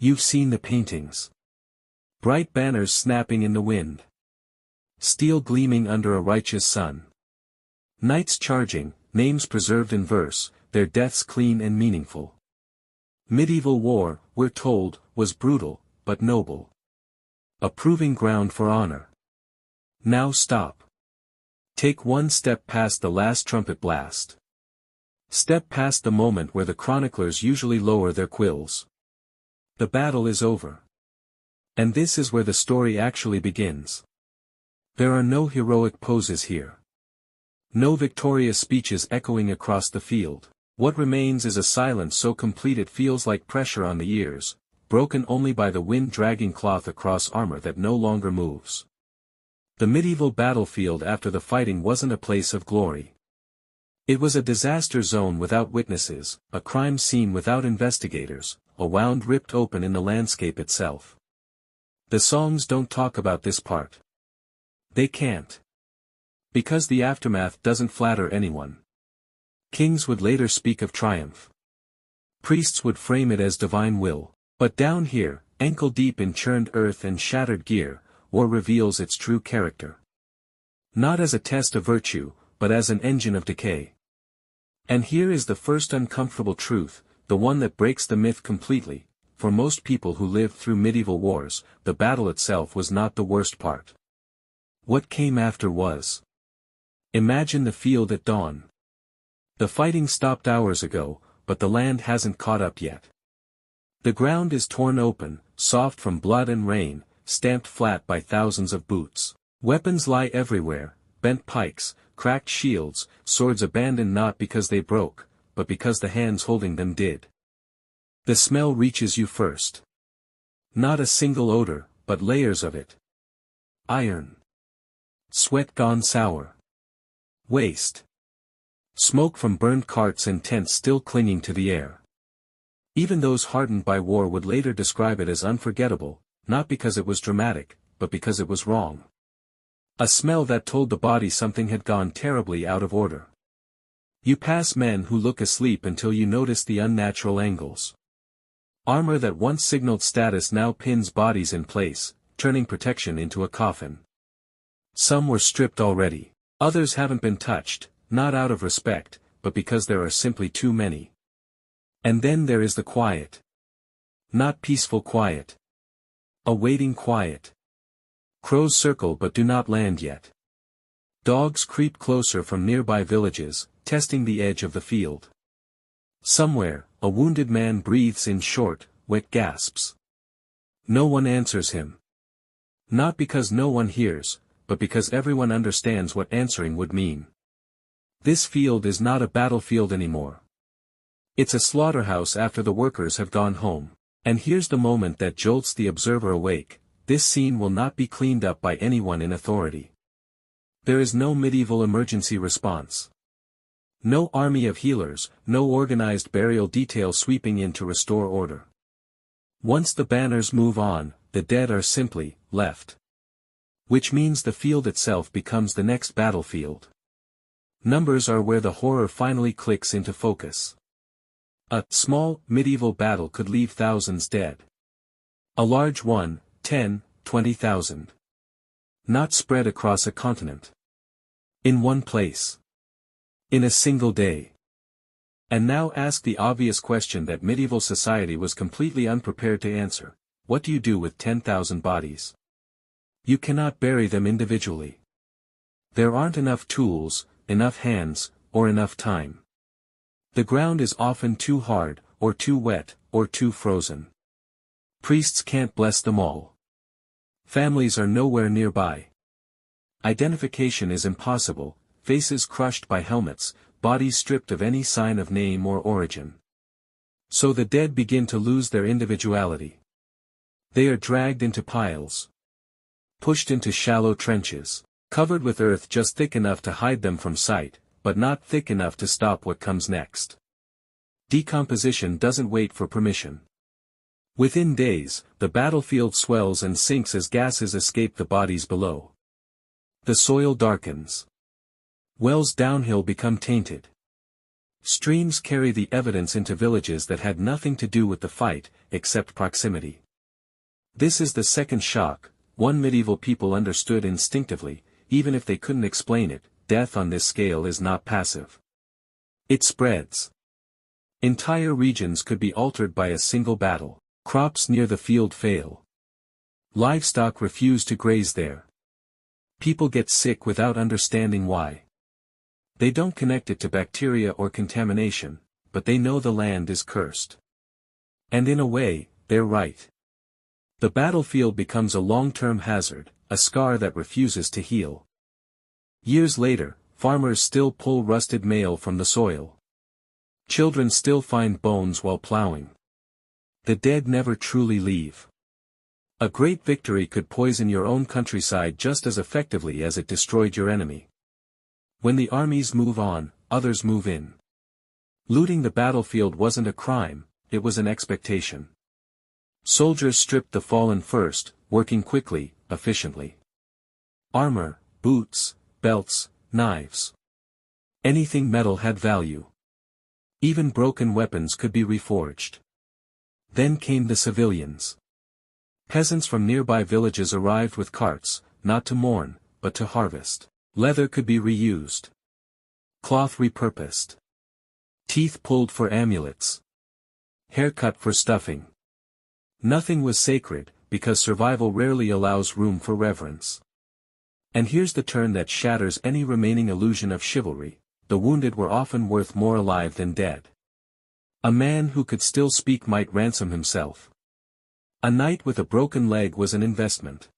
You've seen the paintings. Bright banners snapping in the wind. Steel gleaming under a righteous sun. Knights charging, names preserved in verse, their deaths clean and meaningful. Medieval war, we're told, was brutal, but noble. A proving ground for honor. Now stop. Take one step past the last trumpet blast. Step past the moment where the chroniclers usually lower their quills. The battle is over. And this is where the story actually begins. There are no heroic poses here. No victorious speeches echoing across the field. What remains is a silence so complete it feels like pressure on the ears, broken only by the wind dragging cloth across armor that no longer moves. The medieval battlefield after the fighting wasn't a place of glory. It was a disaster zone without witnesses, a crime scene without investigators, a wound ripped open in the landscape itself. The songs don't talk about this part. They can't. Because the aftermath doesn't flatter anyone. Kings would later speak of triumph. Priests would frame it as divine will. But down here, ankle deep in churned earth and shattered gear, war reveals its true character. Not as a test of virtue, but as an engine of decay. And here is the first uncomfortable truth, the one that breaks the myth completely. For most people who lived through medieval wars, the battle itself was not the worst part. What came after was. Imagine the field at dawn. The fighting stopped hours ago, but the land hasn't caught up yet. The ground is torn open, soft from blood and rain, stamped flat by thousands of boots. Weapons lie everywhere, bent pikes, cracked shields, swords abandoned not because they broke, but because the hands holding them did. The smell reaches you first. Not a single odor, but layers of it. Iron. Sweat gone sour. Waste. Smoke from burned carts and tents still clinging to the air. Even those hardened by war would later describe it as unforgettable, not because it was dramatic, but because it was wrong. A smell that told the body something had gone terribly out of order. You pass men who look asleep until you notice the unnatural angles. Armor that once signaled status now pins bodies in place, turning protection into a coffin. Some were stripped already. Others haven't been touched, not out of respect, but because there are simply too many. And then there is the quiet. Not peaceful quiet. A waiting quiet. Crows circle but do not land yet. Dogs creep closer from nearby villages, testing the edge of the field. Somewhere, a wounded man breathes in short, wet gasps. No one answers him. Not because no one hears, but because everyone understands what answering would mean. This field is not a battlefield anymore. It's a slaughterhouse after the workers have gone home. And here's the moment that jolts the observer awake: this scene will not be cleaned up by anyone in authority. There is no medieval emergency response. No army of healers, no organized burial detail sweeping in to restore order. Once the banners move on, the dead are simply left. Which means the field itself becomes the next battlefield. Numbers are where the horror finally clicks into focus. A small, medieval battle could leave thousands dead. A large one, 10, 20,000. Not spread across a continent. In one place. In a single day. And now ask the obvious question that medieval society was completely unprepared to answer: what do you do with 10,000 bodies? You cannot bury them individually. There aren't enough tools, enough hands, or enough time. The ground is often too hard, or too wet, or too frozen. Priests can't bless them all. Families are nowhere nearby. Identification is impossible, faces crushed by helmets, bodies stripped of any sign of name or origin. So the dead begin to lose their individuality. They are dragged into piles. Pushed into shallow trenches, covered with earth just thick enough to hide them from sight, but not thick enough to stop what comes next. Decomposition doesn't wait for permission. Within days, the battlefield swells and sinks as gases escape the bodies below. The soil darkens. Wells downhill become tainted. Streams carry the evidence into villages that had nothing to do with the fight, except proximity. This is the second shock, one medieval people understood instinctively, even if they couldn't explain it. Death on this scale is not passive. It spreads. Entire regions could be altered by a single battle. Crops near the field fail. Livestock refuse to graze there. People get sick without understanding why. They don't connect it to bacteria or contamination, but they know the land is cursed. And in a way, they're right. The battlefield becomes a long-term hazard, a scar that refuses to heal. Years later, farmers still pull rusted mail from the soil. Children still find bones while plowing. The dead never truly leave. A great victory could poison your own countryside just as effectively as it destroyed your enemy. When the armies move on, others move in. Looting the battlefield wasn't a crime, it was an expectation. Soldiers stripped the fallen first, working quickly, efficiently. Armor, boots, belts, knives. Anything metal had value. Even broken weapons could be reforged. Then came the civilians. Peasants from nearby villages arrived with carts, not to mourn, but to harvest. Leather could be reused. Cloth repurposed. Teeth pulled for amulets. Hair cut for stuffing. Nothing was sacred, because survival rarely allows room for reverence. And here's the turn that shatters any remaining illusion of chivalry: the wounded were often worth more alive than dead. A man who could still speak might ransom himself. A knight with a broken leg was an investment.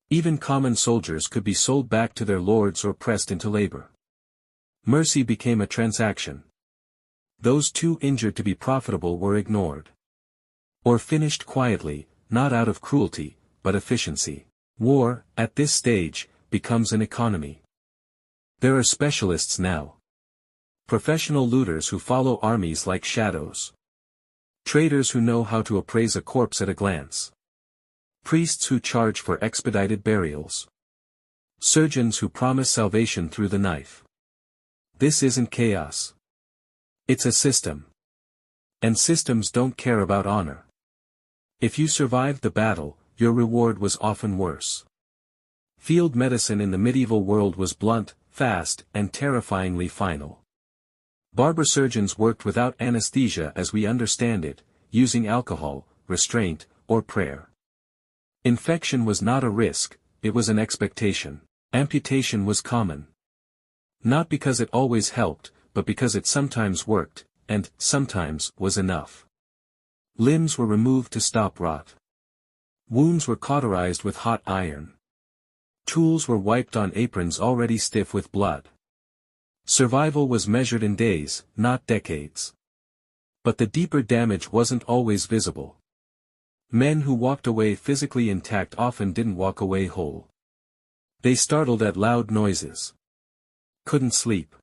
Even common soldiers could be sold back to their lords or pressed into labor. Mercy became a transaction. Those too injured to be profitable were ignored. Or finished quietly, not out of cruelty, but efficiency. War, at this stage, becomes an economy. There are specialists now. Professional looters who follow armies like shadows. Traders who know how to appraise a corpse at a glance. Priests who charge for expedited burials. Surgeons who promise salvation through the knife. This isn't chaos. It's a system. And systems don't care about honor. If you survived the battle, your reward was often worse. Field medicine in the medieval world was blunt, fast, and terrifyingly final. Barber surgeons worked without anesthesia as we understand it, using alcohol, restraint, or prayer. Infection was not a risk, it was an expectation. Amputation was common. Not because it always helped, but because it sometimes worked, and, sometimes, was enough. Limbs were removed to stop rot. Wounds were cauterized with hot iron. Tools were wiped on aprons already stiff with blood. Survival was measured in days, not decades. But the deeper damage wasn't always visible. Men who walked away physically intact often didn't walk away whole. They startled at loud noises. Couldn't sleep.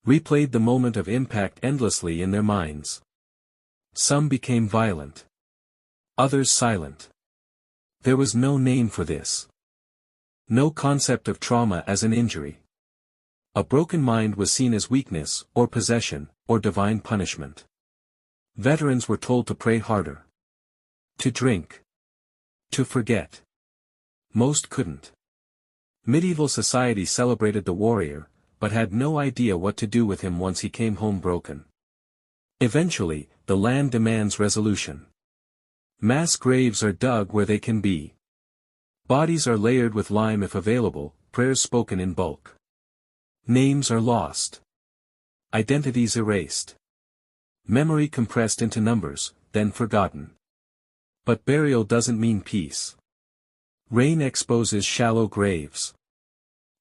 Replayed the moment of impact endlessly in their minds. Some became violent. Others silent. There was no name for this. No concept of trauma as an injury. A broken mind was seen as weakness, or possession, or divine punishment. Veterans were told to pray harder. To drink. To forget. Most couldn't. Medieval society celebrated the warrior, but had no idea what to do with him once he came home broken. Eventually, the land demands resolution. Mass graves are dug where they can be. Bodies are layered with lime if available, prayers spoken in bulk. Names are lost. Identities erased. Memory compressed into numbers, then forgotten. But burial doesn't mean peace. Rain exposes shallow graves.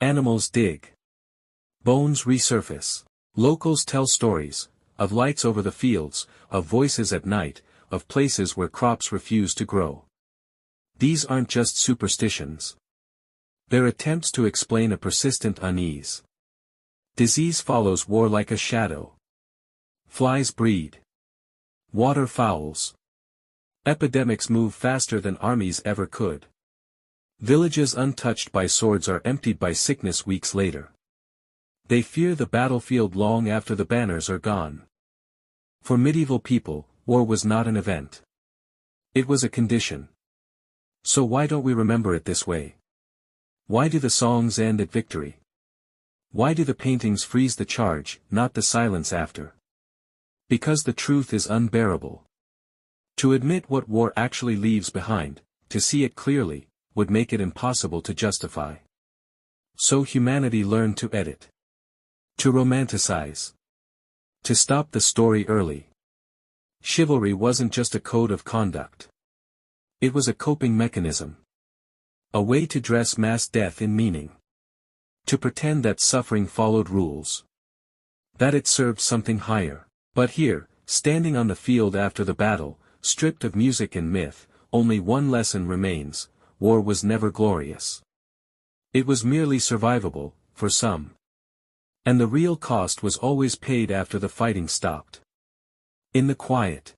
Animals dig. Bones resurface. Locals tell stories, of lights over the fields, of voices at night, of places where crops refuse to grow. These aren't just superstitions. They're attempts to explain a persistent unease. Disease follows war like a shadow. Flies breed. Water fouls. Epidemics move faster than armies ever could. Villages untouched by swords are emptied by sickness weeks later. They fear the battlefield long after the banners are gone. For medieval people, war was not an event. It was a condition. So why don't we remember it this way? Why do the songs end at victory? Why do the paintings freeze the charge, not the silence after? Because the truth is unbearable. To admit what war actually leaves behind, to see it clearly, would make it impossible to justify. So humanity learned to edit. To romanticize. To stop the story early. Chivalry wasn't just a code of conduct. It was a coping mechanism. A way to dress mass death in meaning. To pretend that suffering followed rules. That it served something higher. But here, standing on the field after the battle, stripped of music and myth, only one lesson remains: war was never glorious. It was merely survivable, for some. And the real cost was always paid after the fighting stopped. In the quiet.